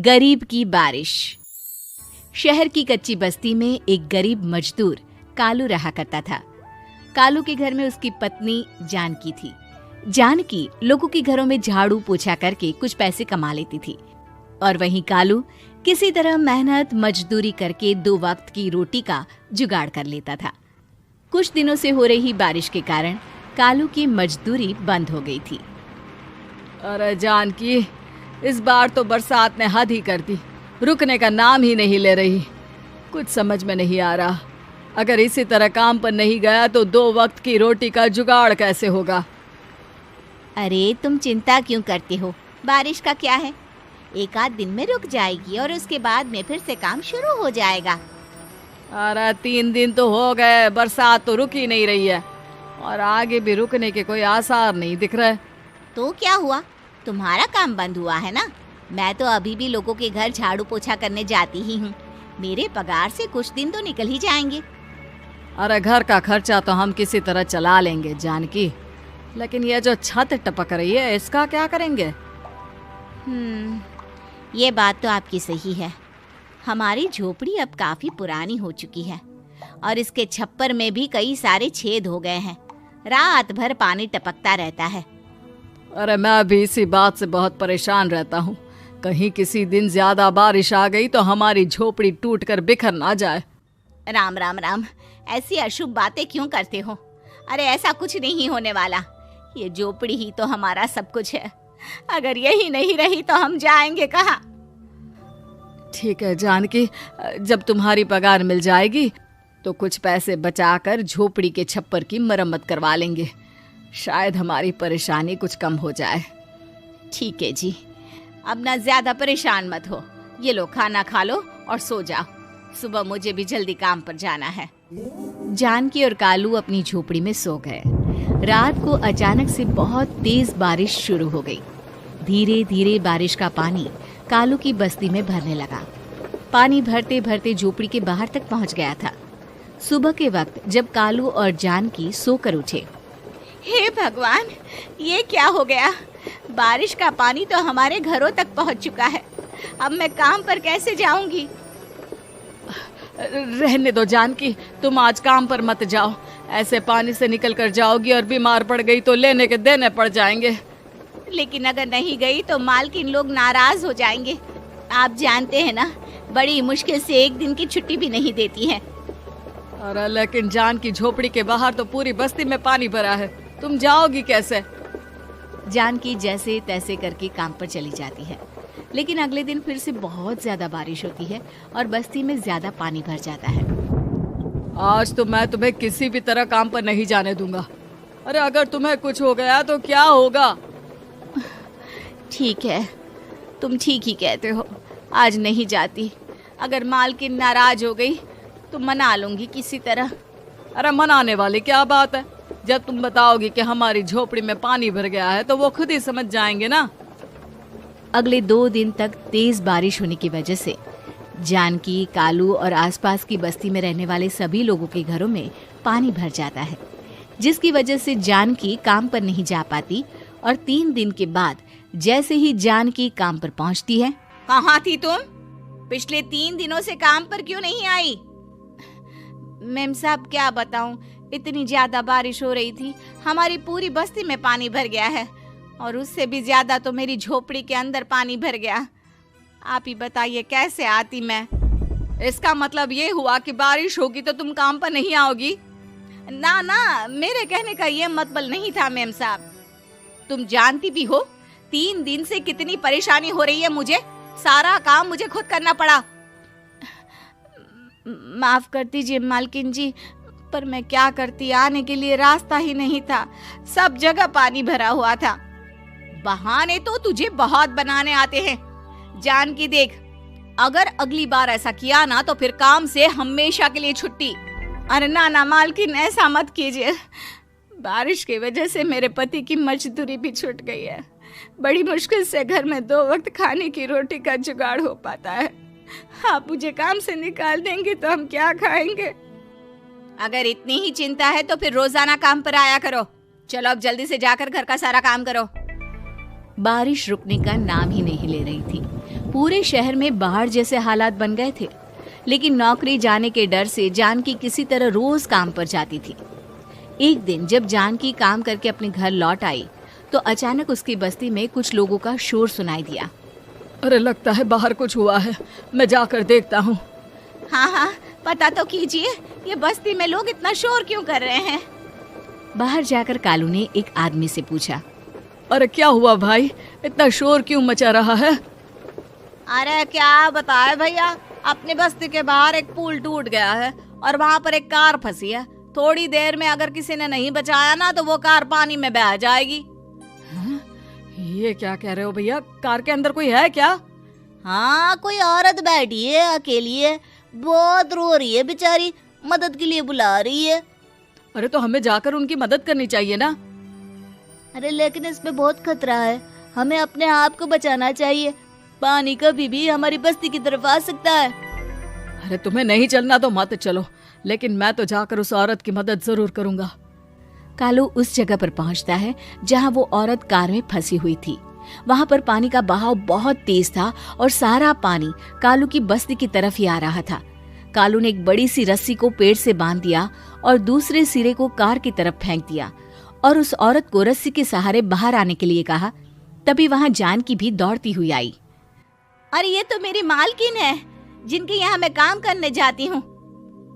गरीब की बारिश। शहर की कच्ची बस्ती में एक गरीब मजदूर कालू रहा करता था। कालू के घर में उसकी पत्नी जानकी थी। जानकी लोगों के घरों में झाड़ू पोछा करके कुछ पैसे कमा लेती थी और वहीं कालू किसी तरह मेहनत मजदूरी करके 2 वक्त की रोटी का जुगाड़ कर लेता था। कुछ दिनों से हो रही बारिश के कारण कालू की मजदूरी बंद हो गई थी। अरे जानकी, इस बार तो बरसात ने हद ही कर दी, रुकने का नाम ही नहीं ले रही। कुछ समझ में नहीं आ रहा, अगर इसी तरह काम पर नहीं गया तो 2 वक्त की रोटी का जुगाड़ कैसे होगा। अरे तुम चिंता क्यों करते हो, बारिश का क्या है, 1 आध दिन में रुक जाएगी और उसके बाद में फिर से काम शुरू हो जाएगा। अरे 3 दिन तो हो गए, बरसात तो रुक ही नहीं रही है और आगे भी रुकने के कोई आसार नहीं दिख रहे। तो क्या हुआ, तुम्हारा काम बंद हुआ है ना? मैं तो अभी भी लोगों के घर झाड़ू पोछा करने जाती ही हूँ। मेरे पगार से कुछ दिन तो निकल ही जाएंगे। अरे घर का खर्चा तो हम किसी तरह चला लेंगे जानकी, लेकिन ये जो छत टपक रही है इसका क्या करेंगे? ये बात तो आपकी सही है। हमारी झोपड़ी अब काफी पुरानी हो चुकी है और इसके छप्पर में भी कई सारे छेद हो गए हैं। रात भर पानी टपकता रहता है। अरे मैं भी इसी बात से बहुत परेशान रहता हूँ। कहीं किसी दिन ज्यादा बारिश आ गई तो हमारी झोपड़ी टूट कर बिखर ना जाए। राम राम राम, ऐसी अशुभ बातें क्यों करते हो? अरे ऐसा कुछ नहीं होने वाला। ये झोपड़ी ही तो हमारा सब कुछ है। अगर यही नहीं रही तो हम जाएंगे कहाँ? ठीक है जानकी, जब तुम्हारी पगार मिल जाएगी तो कुछ पैसे बचाकर झोपड़ी के छप्पर की मरम्मत करवा लेंगे। शायद हमारी परेशानी कुछ कम हो जाए। ठीक है जी, अब ना ज्यादा परेशान मत हो। ये लो, खाना खा लो और सो जाओ। सुबह मुझे भी जल्दी काम पर जाना है। जानकी और कालू अपनी झोपड़ी में सो गए। रात को अचानक से बहुत तेज बारिश शुरू हो गई। धीरे धीरे बारिश का पानी कालू की बस्ती में भरने लगा। पानी भरते भरते झोपड़ी के बाहर तक पहुंच गया था। सुबह के वक्त जब कालू और जानकी सोकर उठे, हे भगवान, ये क्या हो गया? बारिश का पानी तो हमारे घरों तक पहुंच चुका है। अब मैं काम पर कैसे जाऊंगी? रहने दो जानकी, तुम आज काम पर मत जाओ। ऐसे पानी से निकल कर जाओगी और बीमार पड़ गई तो लेने के देने पड़ जाएंगे। लेकिन अगर नहीं गई तो मालकिन लोग नाराज हो जाएंगे। आप जानते हैं ना, बड़ी मुश्किल से 1 दिन की छुट्टी भी नहीं देती है। अरे लेकिन जानकी, झोपड़ी के बाहर तो पूरी बस्ती में पानी भरा है, तुम जाओगी कैसे? जानकी जैसे तैसे करके काम पर चली जाती है, लेकिन अगले दिन फिर से बहुत ज्यादा बारिश होती है और बस्ती में ज्यादा पानी भर जाता है। आज तो मैं तुम्हें किसी भी तरह काम पर नहीं जाने दूंगा। अरे अगर तुम्हें कुछ हो गया तो क्या होगा? ठीक है, तुम ठीक ही कहते हो, आज नहीं जाती। अगर मालकिन नाराज हो गई तो मना लूंगी किसी तरह। अरे मनाने वाली क्या बात है? जब तुम बताओगी कि हमारी झोपड़ी में पानी भर गया है तो वो खुद ही समझ जाएंगे ना। अगले 2 दिन तक तेज बारिश होने की वजह से जानकी, कालू और आसपास की बस्ती में रहने वाले सभी लोगों के घरों में पानी भर जाता है, जिसकी वजह से जानकी काम पर नहीं जा पाती। और 3 दिन के बाद जैसे ही जानकी काम पर पहुंचती है, कहाँ थी तुम? पिछले 3 दिनों से काम पर क्यों नहीं आई? मेम साहब, क्या बताऊं, इतनी ज्यादा बारिश हो रही थी, हमारी पूरी बस्ती में पानी भर गया है और उससे भी ज्यादा तो मेरी झोपड़ी के अंदर पानी भर गया। आप ही बताइए कैसे आती मैं? इसका मतलब ये हुआ कि बारिश होगी तो तुम काम पर नहीं आओगी? ना ना, मेरे कहने का ये मतलब नहीं था मेम साहब। तुम जानती भी हो 3 दिन से कितनी परेशानी हो रही है मुझे। सारा काम मुझे खुद करना पड़ा। माफ कर दीजिए मालकिन जी, पर मैं क्या करती, आने के लिए रास्ता ही नहीं था, सब जगह पानी भरा हुआ था। बहाने तो तुझे बहुत बनाने आते हैं। जानकी देख, अगर अगली बार ऐसा किया ना तो फिर काम से हमेशा के लिए छुट्टी। अरे ना ना मालकिन, ऐसा मत कीजिए। बारिश की वजह से मेरे पति की मजदूरी भी छूट गई है। बड़ी मुश्किल से घर में 2 वक्त खाने की रोटी का जुगाड़ हो पाता है। आप मुझे काम से निकाल देंगे तो हम क्या खाएंगे? अगर इतनी ही चिंता है तो फिर रोजाना काम पर आया करो। चलो अब जल्दी से जाकर घर का सारा काम करो। बारिश रुकने का नाम ही नहीं ले रही थी। पूरे शहर में बाढ़ जैसे हालात बन गए थे। लेकिन नौकरी जाने के डर से जानकी किसी तरह रोज काम पर जाती थी। एक दिन जब जानकी काम करके अपने घर लौट आई तो अचानक उसकी बस्ती में कुछ लोगों का शोर सुनाई दिया। अरे लगता है बाहर कुछ हुआ है, मैं जाकर देखता हूँ। हाँ, पता तो कीजिए, ये बस्ती में लोग इतना शोर क्यों कर रहे हैं? बाहर जाकर कालू ने एक आदमी से पूछा। अरे क्या हुआ भाई, इतना शोर क्यों मचा रहा है? अरे क्या बताए भैया, अपनी बस्ती के बाहर एक पुल टूट गया है और वहाँ पर एक कार फंसी है। थोड़ी देर में अगर किसी ने नहीं बचाया ना तो वो कार पानी में बह जाएगी। ये क्या कह रहे हो भैया, कार के अंदर कोई है क्या? हाँ, कोई औरत बैठी है, अकेली है, बहुत रो रही है बेचारी, मदद के लिए बुला रही है। अरे तो हमें जाकर उनकी मदद करनी चाहिए ना। अरे लेकिन इसमें बहुत खतरा है, हमें अपने आप को बचाना चाहिए। पानी कभी भी हमारी बस्ती की तरफ आ सकता है। अरे तुम्हें नहीं चलना तो मत चलो, लेकिन मैं तो जाकर उस औरत की मदद जरूर करूंगा। कालू उस जगह पर पहुंचता है जहां वो औरत कार में फंसी हुई थी। वहां पर पानी का बहाव बहुत तेज था और सारा पानी कालू की बस्ती की तरफ ही आ रहा था। कालू ने एक बड़ी सी रस्सी को पेड़ से बांध दिया और दूसरे सिरे को कार की तरफ फेंक दिया और उस औरत को रस्सी के सहारे बाहर आने के लिए कहा। तभी वहां जानकी भी दौड़ती हुई आई। अरे ये तो मेरी मालकिन है, जिनके यहाँ मैं काम करने जाती हूँ।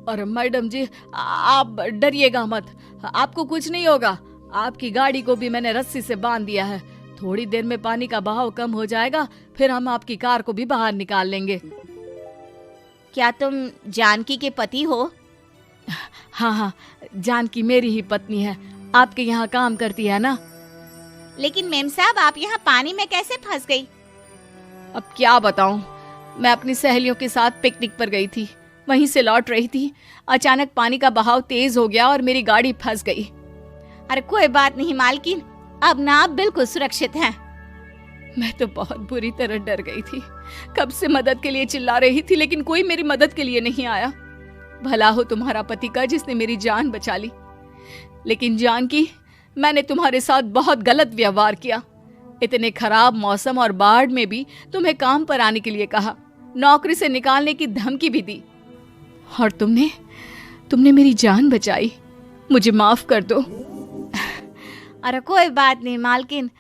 अरे मैडम जी, आप डरिएगा मत, आपको कुछ नहीं होगा। आपकी गाड़ी को भी मैंने रस्सी से बांध दिया है। थोड़ी देर में पानी का बहाव कम हो जाएगा, फिर हम आपकी कार को भी बाहर निकाल लेंगे। क्या तुम जानकी के पति हो? हाँ, जानकी मेरी ही पत्नी है, आपके यहाँ काम करती है ना। लेकिन मेम साहब, आप यहाँ पानी में कैसे फंस गई? अब क्या बताऊं, मैं अपनी सहेलियों के साथ पिकनिक पर गई थी, वहीं से लौट रही थी। अचानक पानी का बहाव तेज हो गया और मेरी गाड़ी फंस गई। अरे कोई बात नहीं मालकिन, अब ना आप बिल्कुल सुरक्षित हैं। मैं तो बहुत बुरी तरह डर गई थी, कब से मदद के लिए चिल्ला रही थी, लेकिन कोई मेरी मदद के लिए नहीं आया। भला हो तुम्हारा पति का जिसने मेरी जान बचा ली। लेकिन जानकी, मैंने तुम्हारे साथ बहुत गलत व्यवहार किया। इतने खराब मौसम और बाढ़ में भी तुम्हें काम पर आने के लिए कहा, नौकरी से निकालने की धमकी भी दी, और तुमने मेरी जान बचाई। मुझे माफ कर दो। अरे कोई बात नहीं मालकिन,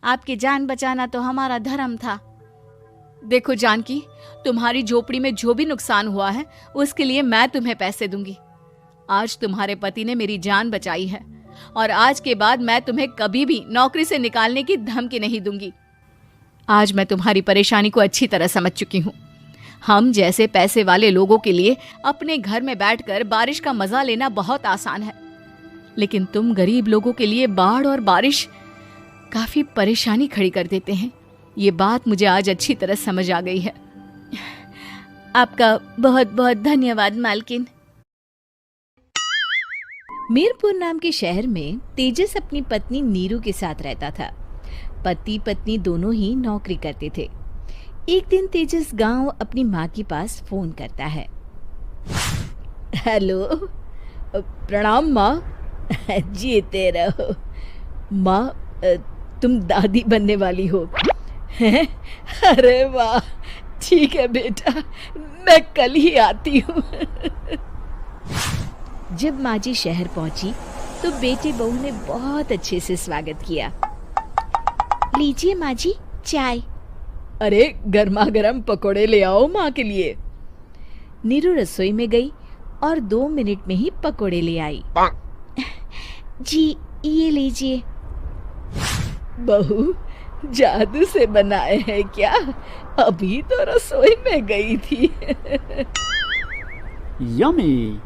आपकी जान बचाना तो हमारा धर्म था। देखो जानकी, तुम्हारी झोपड़ी में जो भी नुकसान हुआ है उसके लिए मैं तुम्हें पैसे दूंगी। आज तुम्हारे पति ने मेरी जान बचाई है और आज के बाद मैं तुम्हें कभी भी नौकरी से निकालने की धमकी नहीं दूंगी। आज मैं तुम्हारी परेशानी को अच्छी तरह समझ चुकी हूँ। हम जैसे पैसे वाले लोगों के लिए अपने घर में बैठकर बारिश का मजा लेना बहुत आसान है, लेकिन तुम गरीब लोगों के लिए बाढ़ और बारिश काफी परेशानी खड़ी कर देते हैं। ये बात मुझे आज अच्छी तरह समझ आ गई है। आपका बहुत बहुत धन्यवाद मालकिन। मीरपुर नाम के शहर में तेजस अपनी पत्नी नीरू के साथ रहता था। पति पत्नी दोनों ही नौकरी करते थे। एक दिन तेजस गांव अपनी माँ के पास फोन करता है। हेलो, प्रणाम माँ। जीते रहो। माँ, तुम दादी बनने वाली हो? अरे वाह, ठीक है बेटा, मैं कल ही आती हूँ। जब माँ जी शहर पहुंची तो बेटे बहू ने बहुत अच्छे से स्वागत किया। लीजिए माँ जी, चाय। अरे गर्मा गर्म पकोड़े ले आओ माँ के लिए। नीरू रसोई में गई और 2 मिनट में ही पकोड़े ले आई। जी ये लीजिए। बहू, जादू से बनाए हैं क्या? अभी तो रसोई में गई थी। यम्मी।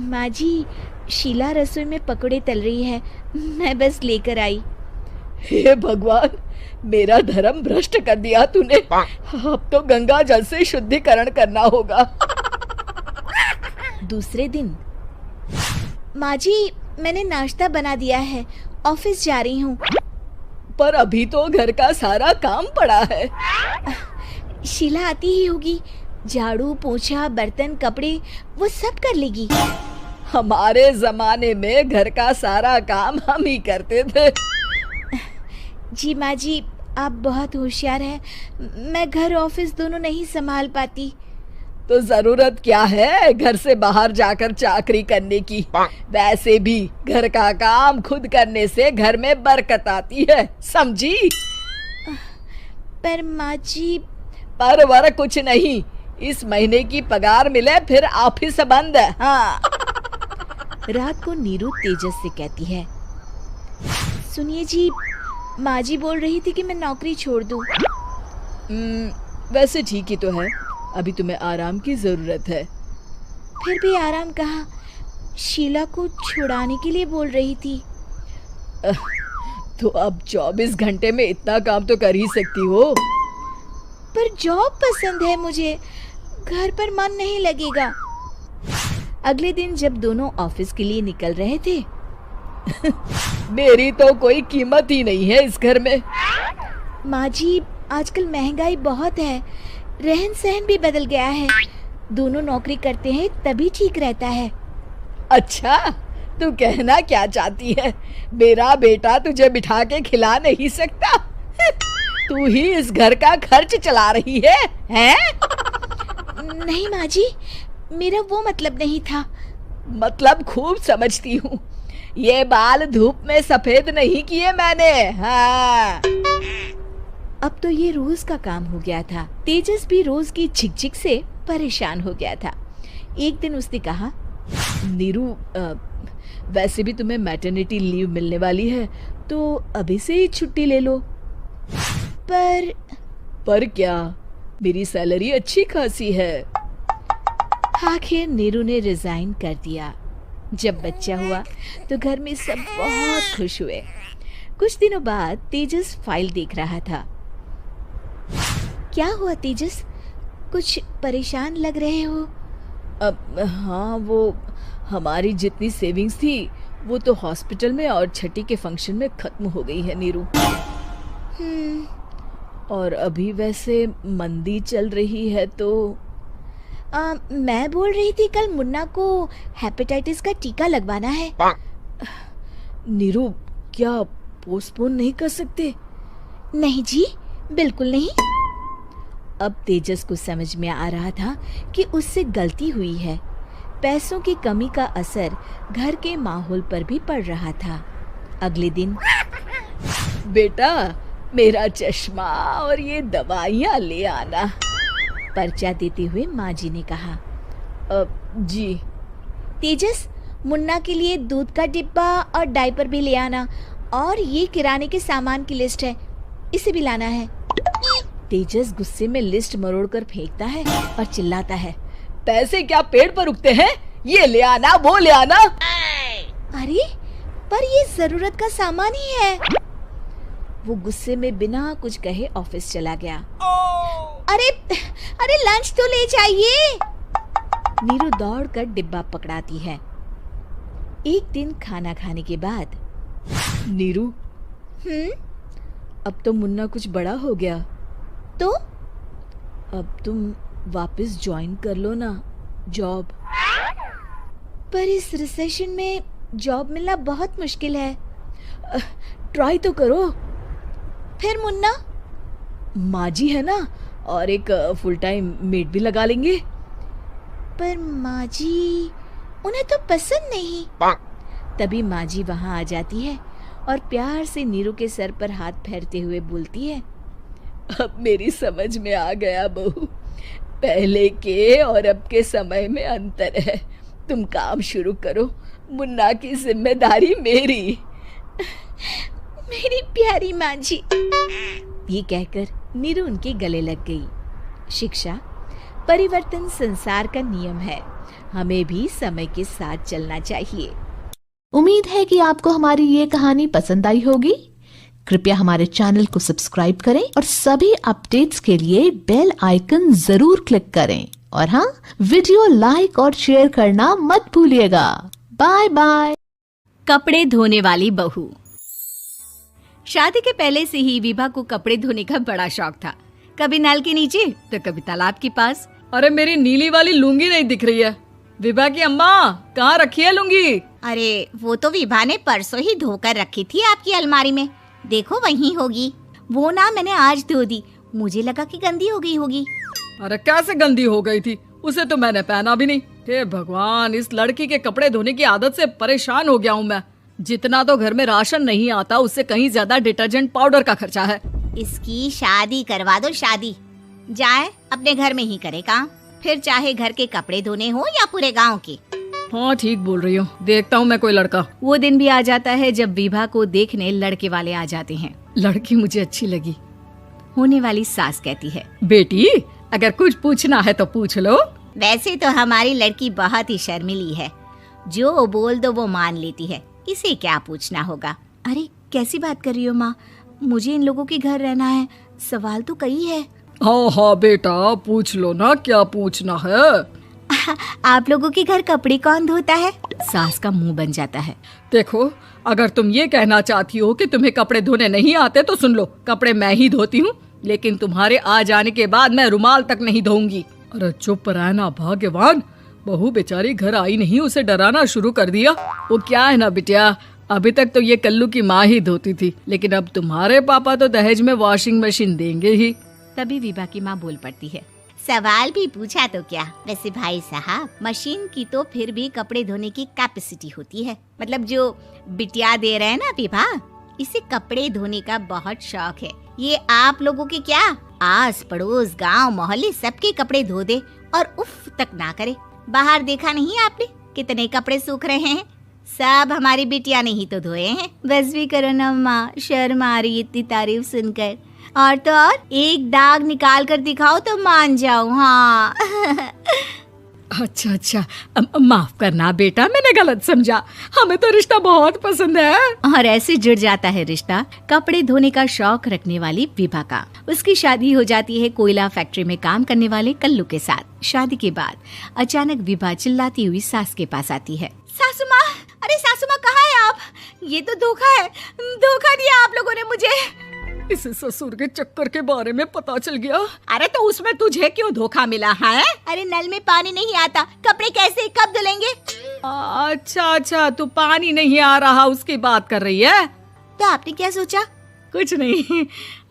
माँ जी, शीला रसोई में पकोड़े तल रही है, मैं बस लेकर आई। हे भगवान, मेरा धर्म भ्रष्ट कर दिया तूने। अब तो गंगा जल से शुद्धिकरण करना होगा। दूसरे दिन, माँ जी मैंने नाश्ता बना दिया है, ऑफिस जा रही हूँ। पर अभी तो घर का सारा काम पड़ा है। शीला आती ही होगी, झाड़ू पोछा बर्तन कपड़े वो सब कर लेगी। हमारे जमाने में घर का सारा काम हम ही करते थे। जी माँ जी, आप बहुत होशियार हैं। मैं घर ऑफिस दोनों नहीं संभाल पाती। तो जरूरत क्या है घर से बाहर जाकर चाकरी करने की? वैसे भी घर का काम खुद करने से घर में बरकत आती है, समझी? पर माँ जी। पर वर कुछ नहीं, इस महीने की पगार मिले फिर ऑफिस बंद है। हाँ। रात को नीरू तेजस से कहती है, सुनिए जी, माँ जी बोल रही थी कि मैं नौकरी छोड़ दूं। वैसे ठीक ही तो है, अभी तुम्हें आराम की जरूरत है। फिर भी आराम कहाँ, शीला को छुड़ाने के लिए बोल रही थी। तो अब 24 घंटे में इतना काम तो कर ही सकती हो। पर जॉब पसंद है मुझे, घर पर मन नहीं लगेगा। अगले दिन जब दोनों ऑफिस के लिए निकल रहे थे, मेरी तो कोई कीमत ही नहीं है इस घर में। माँ जी, आजकल महंगाई बहुत है, रहन सहन भी बदल गया है। दोनों नौकरी करते हैं तभी ठीक रहता है। अच्छा, तू कहना क्या चाहती है? मेरा बेटा तुझे बिठा के खिला नहीं सकता? तू ही इस घर का खर्च चला रही है, हैं? नहीं माँ जी, मेरा वो मतलब नहीं था। मतलब खूब समझती हूँ, ये बाल धूप में सफेद नहीं किए मैंने। हाँ। अब तो ये रोज का काम हो गया था। तेजस भी रोज की झिकझिक से परेशान हो गया था। एक दिन उसने कहा, नीरू, वैसे भी तुम्हें मैटरनिटी लीव मिलने वाली है, तो अभी से ही छुट्टी ले लो। पर क्या, मेरी सैलरी अच्छी खासी है। आखिर नीरू ने रिजाइन कर दिया। जब बच्चा हुआ तो घर में सब बहुत खुश हुए। कुछ दिनों बाद तेजस फाइल देख रहा था। क्या हुआ तेजस, कुछ परेशान लग रहे हो? अब हाँ, वो हमारी जितनी सेविंग्स थी वो तो हॉस्पिटल में और छठी के फंक्शन में खत्म हो गई है नीरू। और अभी वैसे मंदी चल रही है तो मैं बोल रही थी कल मुन्ना को हेपेटाइटिस का टीका लगवाना है। नीरू, क्या पोस्टपोन नहीं कर सकते? नहीं जी, बिल्कुल नहीं। अब तेजस को समझ में आ रहा था कि उससे गलती हुई है। पैसों की कमी का असर घर के माहौल पर भी पड़ रहा था। अगले दिन, बेटा, मेरा चश्मा और ये दवाइयाँ ले आना, पर्चा देते हुए माँ जी ने कहा। जी। तेजस, मुन्ना के लिए दूध का डिब्बा और डायपर भी ले आना, और ये किराने के सामान की लिस्ट है, इसे भी लाना है। तेजस गुस्से में लिस्ट मरोड़कर फेंकता है और चिल्लाता है, पैसे क्या पेड़ पर उगते हैं? ये ले आना, वो ले आना। अरे, पर ये जरूरत का सामान ही है। वो गुस्से में बिना कुछ कहे ऑफिस चला गया। अरे लंच तो ले जाइए। नीरू दौड़कर डिब्बा पकड़ाती है। एक दिन खाना खाने के बाद, नीरू, अब तो मुन्ना कुछ बड़ा हो गया, तो अब तुम वापस ज्वाइन कर लो ना जॉब। पर इस रिसेशन में जॉब मिलना बहुत मुश्किल है। ट्राई तो करो। फिर मुन्ना? माँ जी है ना, और एक फुल टाइम मेड भी लगा लेंगे। पर माँ जी, उन्हें तो पसंद नहीं। तभी माँ जी वहाँ आ जाती है और प्यार से नीरू के सर पर हाथ फेरते हुए बोलती है, अब मेरी समझ में आ गया बहू, पहले के और अब के समय में अंतर है। तुम काम शुरू करो, मुन्ना की जिम्मेदारी मेरी। मेरी प्यारी माँ जी। ये कहकर नीरू उनके गले लग गई। शिक्षा, परिवर्तन संसार का नियम है, हमें भी समय के साथ चलना चाहिए। उम्मीद है कि आपको हमारी ये कहानी पसंद आई होगी। कृपया हमारे चैनल को सब्सक्राइब करें और सभी अपडेट्स के लिए बेल आइकन जरूर क्लिक करें। और हाँ, वीडियो लाइक और शेयर करना मत भूलिएगा। Bye bye. कपड़े धोने वाली बहू। शादी के पहले से ही विभा को कपड़े धोने का बड़ा शौक था। कभी नल के नीचे तो कभी तालाब के पास। अरे, मेरी नीली वाली लुंगी नहीं दिख रही है। विभा की अम्मा, कहाँ रखी है लुंगी? अरे, वो तो विभा ने परसों ही धोकर रखी थी आपकी अलमारी में। देखो वहीं होगी। वो ना मैंने आज धो दी, मुझे लगा कि गंदी हो गई होगी। अरे कैसे गंदी हो गई थी, उसे तो मैंने पहना भी नहीं। हे भगवान, इस लड़की के कपड़े धोने की आदत से परेशान हो गया हूँ मैं। जितना तो घर में राशन नहीं आता, उससे कहीं ज्यादा डिटर्जेंट पाउडर का खर्चा है। इसकी शादी करवा दो, शादी। जाए अपने घर में ही करे काम, फिर चाहे घर के कपड़े धोने हो या पूरे गांव के। हाँ ठीक बोल रही हो, देखता हूँ मैं कोई लड़का। वो दिन भी आ जाता है जब विभा को देखने लड़के वाले आ जाते हैं। लड़की मुझे अच्छी लगी। होने वाली सास कहती है, बेटी अगर कुछ पूछना है तो पूछ लो। वैसे तो हमारी लड़की बहुत ही शर्मिली है, जो बोल दो वो मान लेती है, इसे क्या पूछना होगा। अरे कैसी बात कर रही हो माँ, मुझे इन लोगों के घर रहना है, सवाल तो कई है। हाँ हाँ बेटा, पूछ लो ना, क्या पूछना है। आप लोगों के घर कपड़े कौन धोता है? सास का मुंह बन जाता है। देखो, अगर तुम ये कहना चाहती हो कि तुम्हें कपड़े धोने नहीं आते तो सुन लो, कपड़े मैं ही धोती हूँ, लेकिन तुम्हारे आ जाने के बाद मैं रुमाल तक नहीं धोऊंगी। अरे चुप रहना भाग्यवान, बहू बेचारी घर आई नहीं, उसे डराना शुरू कर दिया। वो क्या है ना बिटिया, अभी तक तो ये कल्लू की माँ ही धोती थी, लेकिन अब तुम्हारे पापा तो दहेज में वॉशिंग मशीन देंगे ही। तभी विभा की माँ बोल पड़ती है, सवाल भी पूछा तो क्या। वैसे भाई साहब, मशीन की तो फिर भी कपड़े धोने की कैपेसिटी होती है। मतलब जो बिटिया दे रहे हैं ना विभा, इसे कपड़े धोने का बहुत शौक है। ये आप लोगों के क्या, आस पड़ोस गांव मोहल्ले सबके कपड़े धो दे और उफ तक ना करे। बाहर देखा नहीं आपने कितने कपड़े सूख रहे हैं, सब हमारी बिटिया ने ही तो धोए हैं। बस भी करो ना माँ, शर्म आ रही इतनी तारीफ सुनकर। और तो और एक दाग निकाल कर दिखाओ तो मान जाओ। हाँ अच्छा अच्छा, माफ करना बेटा, मैंने गलत समझा, हमें तो रिश्ता बहुत पसंद है। और ऐसे जुड़ जाता है रिश्ता कपड़े धोने का शौक रखने वाली विभा का। उसकी शादी हो जाती है कोयला फैक्ट्री में काम करने वाले कल्लू के साथ। शादी के बाद अचानक विभा चिल्लाती हुई सास के पास आती है, सासू माँ, अरे सासू माँ कहाँ है आप? ये तो धोखा है, धोखा दिया आप लोगों ने मुझे। इसे ससुर के चक्कर के बारे में पता चल गया। अरे तो उसमें तुझे क्यों धोखा मिला है? अरे नल में पानी नहीं आता, कपड़े कैसे कब धुलेंगे? अच्छा अच्छा, तू पानी नहीं आ रहा उसकी बात कर रही है। तो आपने क्या सोचा? कुछ नहीं।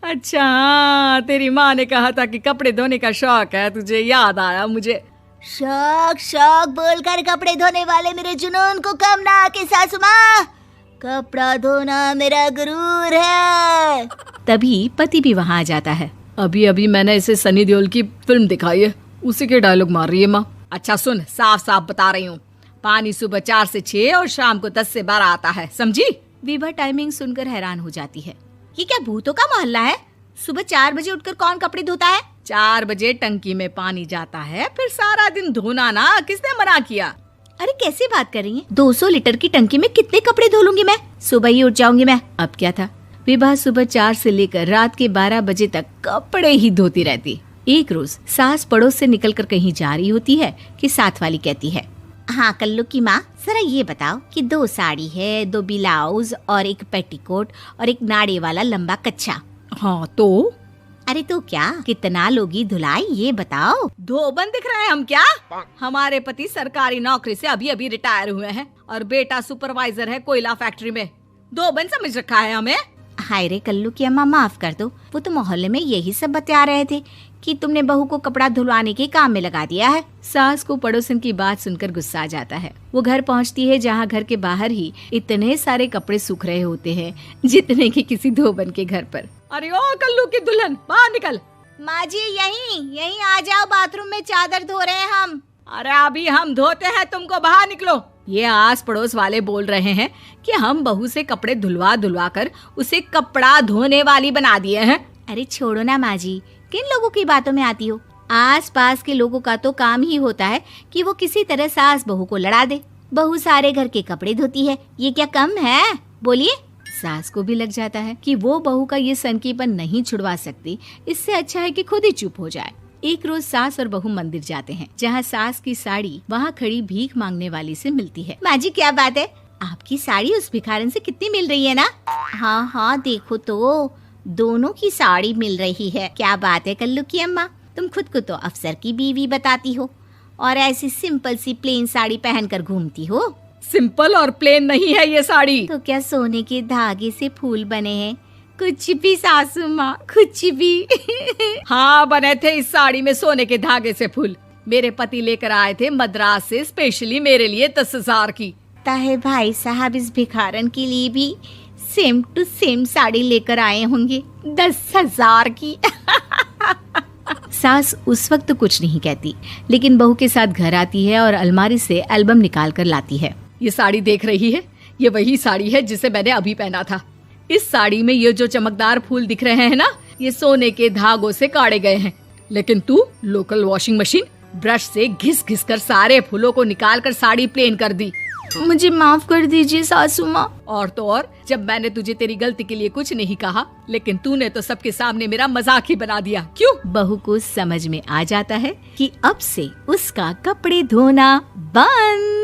अच्छा हाँ, तेरी माँ ने कहा था कि कपड़े धोने का शौक है तुझे, याद आया मुझे। शौक शौक बोलकर कपड़े धोने वाले मेरे जुनून को कम ना आके सासू माँ, कपड़ा धोना मेरा गुरूर है। तभी पति भी वहाँ आ जाता है। अभी अभी मैंने इसे सनी देओल की फिल्म दिखाई है, उसी के डायलॉग मार रही है माँ। अच्छा सुन, साफ साफ बता रही हूँ, पानी सुबह 4 से 6 और शाम को 10 से 12 आता है, समझी? विभा टाइमिंग सुनकर हैरान हो जाती है। ये क्या भूतों का मोहल्ला है? सुबह 4 बजे उठकर कौन कपड़े धोता है? 4 बजे टंकी में पानी जाता है, फिर सारा दिन धोना ना, किसने मना किया? अरे कैसी बात कर रही हैं? 200 लीटर की टंकी में कितने कपड़े धो लूंगी मैं? सुबह ही उठ जाऊंगी मैं। अब क्या था, विभा सुबह 4 से लेकर रात के 12 बजे तक कपड़े ही धोती रहती। एक रोज सास पड़ोस से निकलकर कहीं जा रही होती है कि साथ वाली कहती है, हाँ कल्लू की माँ, जरा ये बताओ कि 2 साड़ी है, 2 ब्लाउज और एक पेटीकोट और एक नाड़े वाला लंबा कच्छा। हाँ तो? अरे तो क्या, कितना लोगी धुलाई ये बताओ। धोबन दिख रहे हैं हम क्या? हमारे पति सरकारी नौकरी से अभी अभी रिटायर हुए हैं और बेटा सुपरवाइजर है कोयला फैक्ट्री में। धोबन समझ रखा है हमें। हाय रे कल्लू की अम्मा, माफ कर दो, वो तो मोहल्ले में यही सब बता रहे थे कि तुमने बहू को कपड़ा धुलवाने के काम में लगा दिया है। सास को पड़ोसन की बात सुनकर गुस्सा आ जाता है। वो घर पहुंचती है जहां घर के बाहर ही इतने सारे कपड़े सूख रहे होते हैं जितने कि किसी धोबन के घर पर। अरे ओ कल्लू की दुल्हन, बाहर निकल। माँ जी यहीं आ जाओ, बाथरूम में चादर धो रहे हैं हम। अरे अभी हम धोते हैं, तुमको बाहर निकलो। ये आस पड़ोस वाले बोल रहे हैं कि हम बहू से कपड़े धुलवा धुलवा कर उसे कपड़ा धोने वाली बना दिए हैं। अरे छोड़ो ना माँ जी, किन लोगों की बातों में आती हो? आस पास के लोगों का तो काम ही होता है कि वो किसी तरह सास बहू को लड़ा दे। बहू सारे घर के कपड़े धोती है, ये क्या कम है? बोलिए। सास को भी लग जाता है कि वो बहू का ये सनकीपन नहीं छुड़वा सकती, इससे अच्छा है कि खुद ही चुप हो जाए। एक रोज सास और बहू मंदिर जाते हैं, जहाँ सास की साड़ी वहाँ खड़ी भीख मांगने वाली से मिलती है। माँ जी क्या बात है, आपकी साड़ी उस भिखारन से कितनी मिल रही है ना? हाँ हाँ देखो तो, दोनों की साड़ी मिल रही है। क्या बात है कल्लू की अम्मा, तुम खुद को तो अफसर की बीवी बताती हो और ऐसी सिंपल सी प्लेन साड़ी पहनकर घूमती हो। सिंपल और प्लेन नहीं है ये साड़ी। तो क्या सोने के धागे से फूल बने हैं, कुछ भी सासू माँ, कुछ भी। हाँ, बने थे इस साड़ी में सोने के धागे से फूल। मेरे पति लेकर आए थे मद्रास से स्पेशली मेरे लिए 10,000 की। ताहे भाई साहब इस भिखारन के लिए भी सेम टू सेम साड़ी लेकर आए होंगे 10,000 की। सास उस वक्त तो कुछ नहीं कहती, लेकिन बहू के साथ घर आती है और अलमारी से एल्बम निकाल कर लाती है। ये साड़ी देख रही है, ये वही साड़ी है जिसे मैंने अभी पहना था। इस साड़ी में ये जो चमकदार फूल दिख रहे हैं ना, ये सोने के धागों से काढ़े गए हैं। लेकिन तू लोकल वॉशिंग मशीन ब्रश से घिस घिस कर सारे फूलों को निकाल कर साड़ी प्लेन कर दी। मुझे माफ कर दीजिए सासू माँ। और तो और, जब मैंने तुझे तेरी गलती के लिए कुछ नहीं कहा, लेकिन तूने तो सबके सामने मेरा मजाक ही बना दिया। क्यों? बहू को समझ में आ जाता है कि अब से उसका कपड़े धोना बंद।